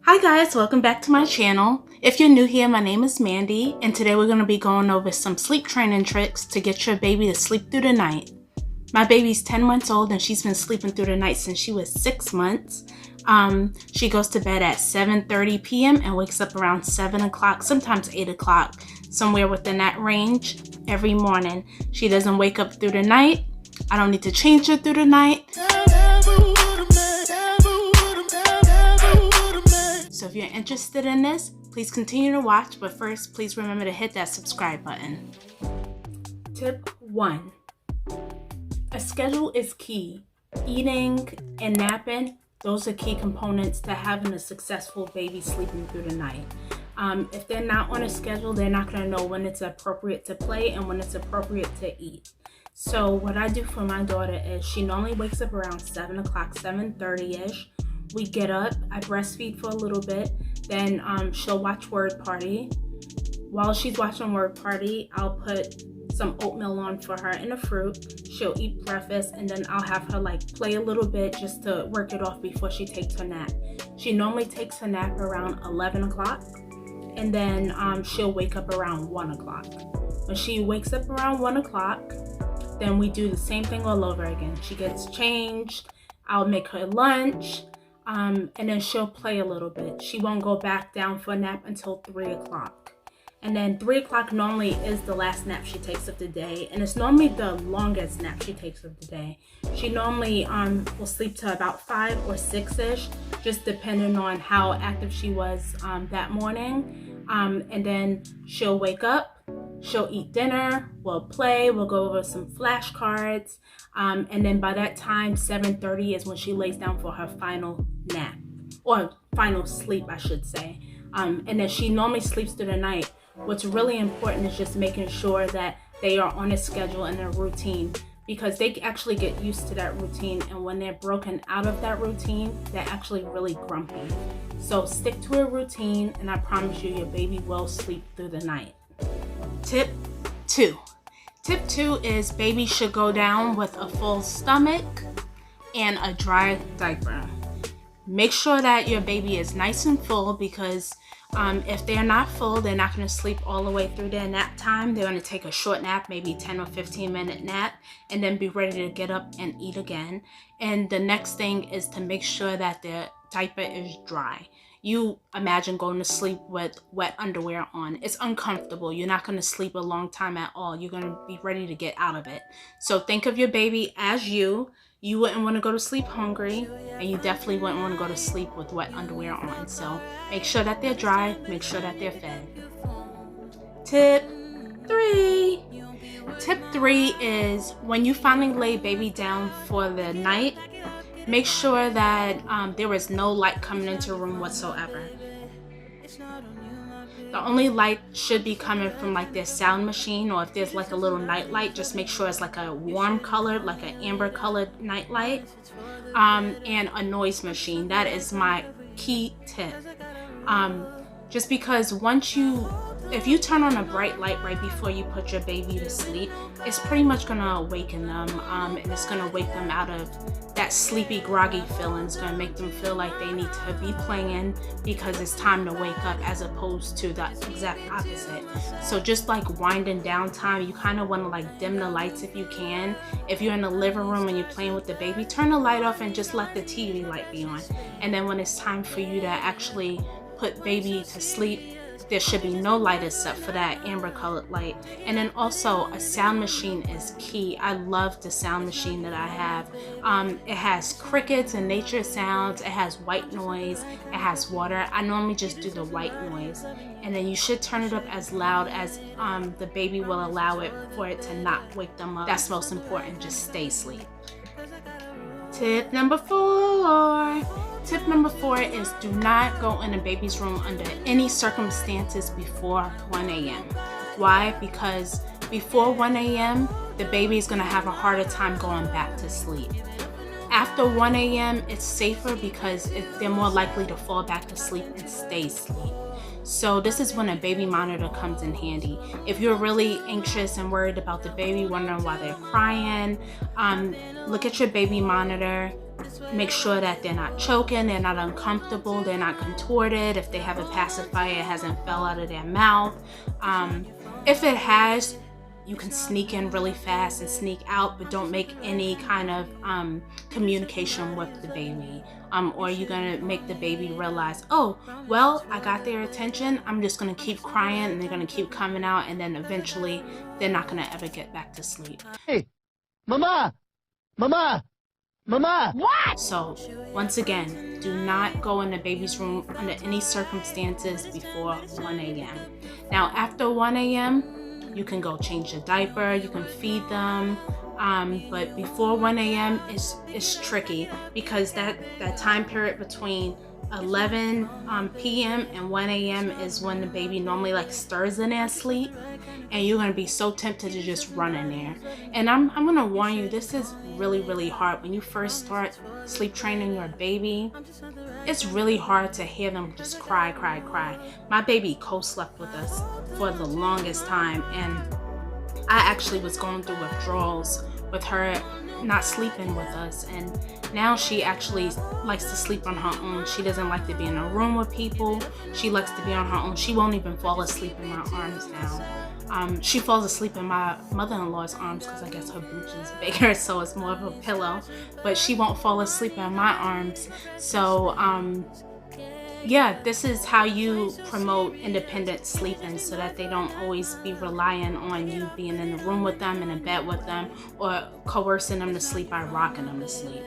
Hi guys, welcome back to my channel. If you're new here, my name is Mandy, and today we're going to be going over some sleep training tricks to get your baby to sleep through the night. My baby's 10 months old and she's been sleeping through the night since she was 6 months. She goes to bed at 7:30 p.m. and wakes up around 7 o'clock, sometimes 8 o'clock, somewhere within that range every morning. She doesn't wake up through the night. I don't need to change her through the night. So if you're interested in this, please continue to watch, but first, please remember to hit that subscribe button. Tip 1. A schedule is key. Eating and napping, those are key components to having a successful baby sleeping through the night. If they're not on a schedule, they're not going to know when it's appropriate to play and when it's appropriate to eat. So what I do for my daughter is she normally wakes up around 7 o'clock, 7:30-ish. We get up, I breastfeed for a little bit, then she'll watch Word Party. While she's watching Word Party, I'll put some oatmeal on for her and a fruit. She'll eat breakfast, and then I'll have her play a little bit just to work it off before she takes her nap. She normally takes her nap around 11 o'clock, and then she'll wake up around 1 o'clock. When she wakes up around 1 o'clock, then we do the same thing all over again. She gets changed, I'll make her lunch, and then she'll play a little bit. She won't go back down for a nap until 3 o'clock. And then 3 o'clock normally is the last nap she takes of the day, and it's normally the longest nap she takes of the day. She normally will sleep to about 5 or 6-ish, just depending on how active she was that morning. And then she'll wake up, she'll eat dinner, we'll play, we'll go over some flashcards, and then by that time, 7:30 is when she lays down for her final nap, or final sleep, I should say. And then she normally sleeps through the night. What's really important is just making sure that they are on a schedule and a routine, because they actually get used to that routine, and when they're broken out of that routine, they're actually really grumpy. So stick to a routine, and I promise you, your baby will sleep through the night. Tip 2. Tip 2 is baby should go down with a full stomach and a dry diaper. Make sure that your baby is nice and full, because if they're not full, they're not going to sleep all the way through their nap time. They're going to take a short nap, maybe 10 or 15-minute nap, and then be ready to get up and eat again. And the next thing is to make sure that their diaper is dry. You imagine going to sleep with wet underwear on. It's uncomfortable. You're not going to sleep a long time at all. You're going to be ready to get out of it. So think of your baby as you. You wouldn't want to go to sleep hungry, and you definitely wouldn't want to go to sleep with wet underwear on. So make sure that they're dry, make sure that they're fed. Tip 3. Tip 3 is when you finally lay baby down for the night, make sure that there is no light coming into the room whatsoever. The only light should be coming from their sound machine, or if there's a little night light, just make sure it's a warm colored, an amber colored night light, and a noise machine. That is my key tip. Just because if you turn on a bright light right before you put your baby to sleep, it's pretty much going to awaken them, and it's going to wake them out of that sleepy, groggy feeling. It's going to make them feel like they need to be playing because it's time to wake up, as opposed to the exact opposite. So just winding down time, you kind of want to dim the lights if you can. If you're in the living room and you're playing with the baby, turn the light off and just let the TV light be on. And then when it's time for you to actually put baby to sleep, there should be no light except for that amber colored light. And then also, a sound machine is key. I love the sound machine that I have. It has crickets and nature sounds. It has white noise. It has water. I normally just do the white noise. And then you should turn it up as loud as the baby will allow it, for it to not wake them up. That's most important. Just stay asleep. Tip number 4. Tip number 4 is do not go in a baby's room under any circumstances before 1 a.m. Why? Because before 1 a.m., the baby is going to have a harder time going back to sleep. After 1 a.m., it's safer because they're more likely to fall back to sleep and stay asleep. So this is when a baby monitor comes in handy. If you're really anxious and worried about the baby, wondering why they're crying, look at your baby monitor, Make sure that they're not choking, they're not uncomfortable, they're not contorted. If they have a pacifier, it hasn't fell out of their mouth. If it has, you can sneak in really fast and sneak out, but don't make any kind of communication with the baby. Or you're gonna make the baby realize, oh, well, I got their attention, I'm just gonna keep crying, and they're gonna keep coming out, and then eventually they're not gonna ever get back to sleep. Hey, Mama! Mama! Mama! What? So, once again, do not go in the baby's room under any circumstances before 1 a.m. Now, after 1 a.m., you can go change the diaper, you can feed them, but before 1 a.m. is tricky, because that time period between 11 p.m. and 1 a.m. is when the baby normally like stirs in their sleep, and you're gonna be so tempted to just run in there. And I'm gonna warn you, this is really hard when you first start sleep training your baby. It's really hard to hear them just cry. My baby co-slept with us for the longest time, and I actually was going through withdrawals with her not sleeping with us, and now she actually likes to sleep on her own. She doesn't like to be in a room with people. She likes to be on her own. She won't even fall asleep in my arms now. She falls asleep in my mother-in-law's arms because I guess her boots is bigger, so it's more of a pillow, but she won't fall asleep in my arms. So yeah, this is how you promote independent sleeping, so that they don't always be relying on you being in the room with them, in a bed with them, or coercing them to sleep by rocking them to sleep.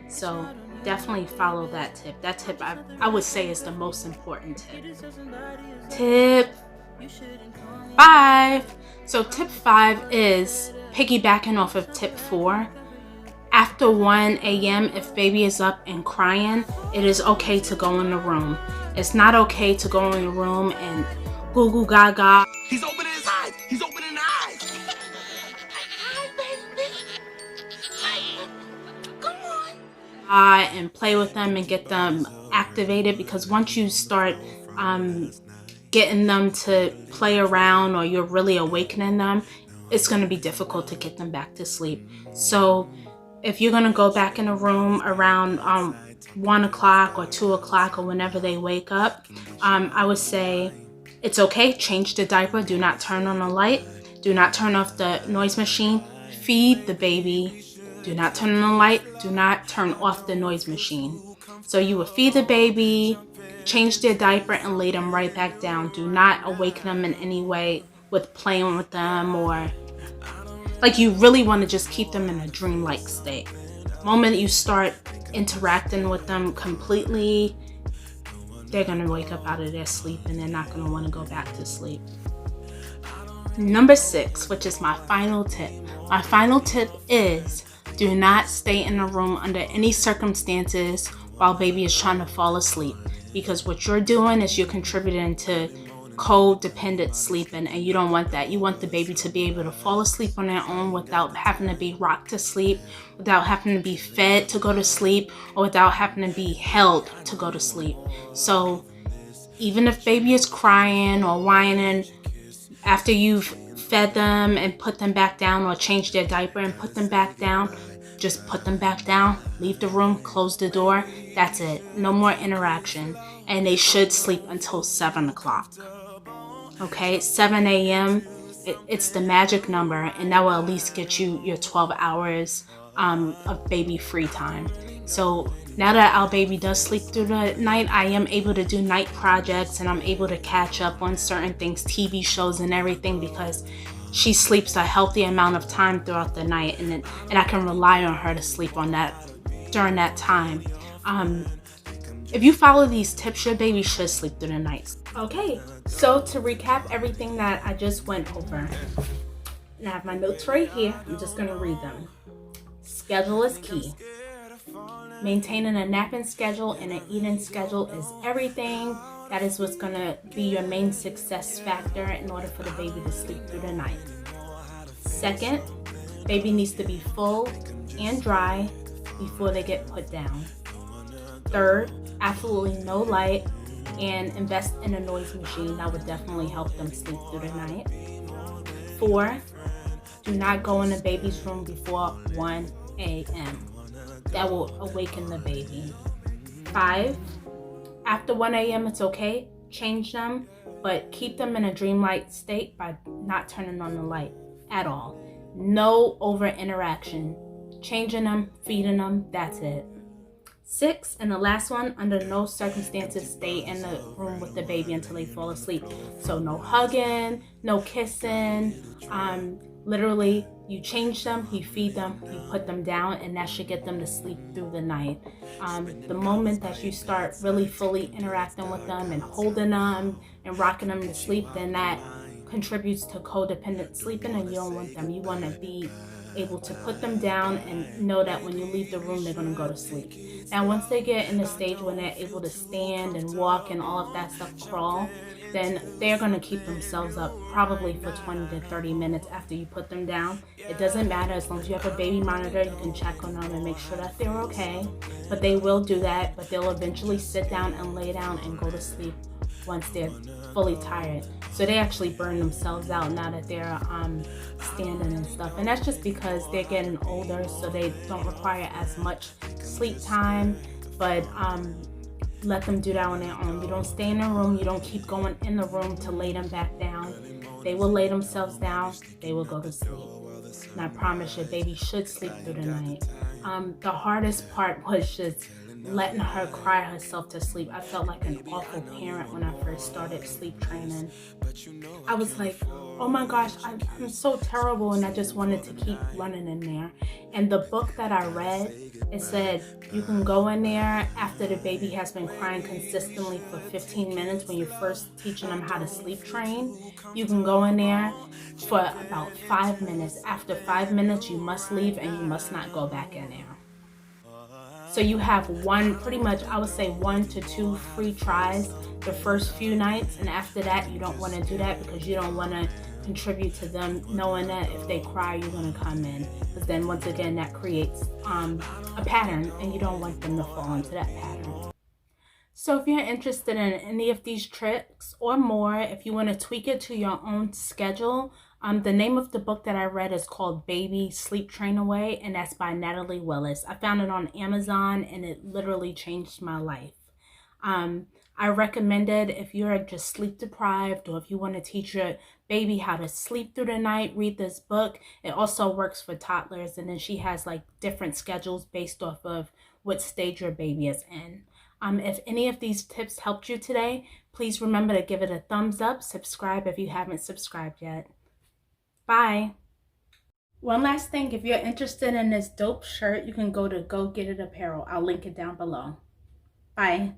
So definitely follow that tip. That tip I would say is the most important tip. Tip 5. So tip 5 is piggybacking off of tip 4. After 1 a.m., if baby is up and crying, it is okay to go in the room. It's not okay to go in the room and goo goo gaga. He's opening his eyes! He's opening his eyes! Come on. And play with them and get them activated, because once you start getting them to play around, or you're really awakening them, it's going to be difficult to get them back to sleep. So if you're going to go back in a room around 1 o'clock or 2 o'clock or whenever they wake up, I would say it's okay. Change the diaper. Do not turn on the light. Do not turn off the noise machine. Feed the baby. Do not turn on the light. Do not turn off the noise machine. So you would feed the baby, change their diaper, and lay them right back down. Do not awaken them in any way with playing with them, or like you really want to just keep them in a dreamlike state. The moment you start interacting with them completely, they're going to wake up out of their sleep and they're not going to want to go back to sleep. Number 6, which is my final tip. My final tip is do not stay in a room under any circumstances while baby is trying to fall asleep, because what you're doing is you're contributing to codependent sleeping, and you don't want that. You want the baby to be able to fall asleep on their own without having to be rocked to sleep, without having to be fed to go to sleep, or without having to be held to go to sleep. So even if baby is crying or whining, after you've fed them and put them back down, or changed their diaper and put them back down, just put them back down, leave the room, close the door. That's it. No more interaction. And they should sleep until 7 o'clock. Okay, 7 a.m., it's the magic number, and that will at least get you your 12 hours of baby free time. So now that our baby does sleep through the night, I am able to do night projects, and I'm able to catch up on certain things, TV shows and everything, because she sleeps a healthy amount of time throughout the night, and I can rely on her to sleep on that during that time. If you follow these tips, your baby should sleep through the night. Okay, so to recap everything that I just went over, and I have my notes right here. I'm just going to read them. Schedule is key. Maintaining a napping schedule and an eating schedule is everything. That is what's going to be your main success factor in order for the baby to sleep through the night. Second, baby needs to be full and dry before they get put down. Third, absolutely no light, and invest in a noise machine. That would definitely help them sleep through the night. 4, do not go in the baby's room before 1 a.m. that will awaken the baby. 5, after 1 a.m. it's okay, change them, but keep them in a dreamlike state by not turning on the light at all. No over interaction. Changing them, feeding them, that's it. 6, and the last one, under no circumstances stay in the room with the baby until they fall asleep. So no hugging, no kissing. Literally, you change them, you feed them, you put them down, and that should get them to sleep through the night. The moment that you start really fully interacting with them and holding them and rocking them to sleep, then that contributes to codependent sleeping, and you don't want them. You want to be able to put them down and know that when you leave the room, they're going to go to sleep. Now, once they get in the stage when they're able to stand and walk and all of that stuff, crawl, then they're going to keep themselves up probably for 20 to 30 minutes after you put them down. It doesn't matter, as long as you have a baby monitor, you can check on them and make sure that they're okay. But they will do that, but they'll eventually sit down and lay down and go to sleep once they're fully tired. So they actually burn themselves out now that they're standing and stuff. And that's just because they're getting older, so they don't require as much sleep time. But let them do that on their own. You don't stay in the room. You don't keep going in the room to lay them back down. They will lay themselves down. They will go to sleep. And I promise your baby should sleep through the night. The hardest part was just letting her cry herself to sleep. I felt like an awful parent when I first started sleep training. I was like, oh my gosh, I'm so terrible, and I just wanted to keep running in there. And the book that I read, it said you can go in there after the baby has been crying consistently for 15 minutes when you're first teaching them how to sleep train. You can go in there for about 5 minutes. After 5 minutes, you must leave and you must not go back in there. So you have pretty much, I would say 1 to 2 free tries the first few nights, and after that you don't want to do that because you don't want to contribute to them knowing that if they cry you're going to come in, because then once again that creates a pattern, and you don't want them to fall into that pattern. So if you're interested in any of these tricks or more, if you want to tweak it to your own schedule, the name of the book that I read is called Baby Sleep Train Away, and that's by Natalie Willis. I found it on Amazon, and it literally changed my life. I recommend it if you're just sleep deprived, or if you want to teach your baby how to sleep through the night, read this book. It also works for toddlers, and then she has like different schedules based off of what stage your baby is in. If any of these tips helped you today, please remember to give it a thumbs up, subscribe if you haven't subscribed yet. Bye. One last thing, if you're interested in this dope shirt, you can go to Go Get It Apparel. I'll link it down below. Bye.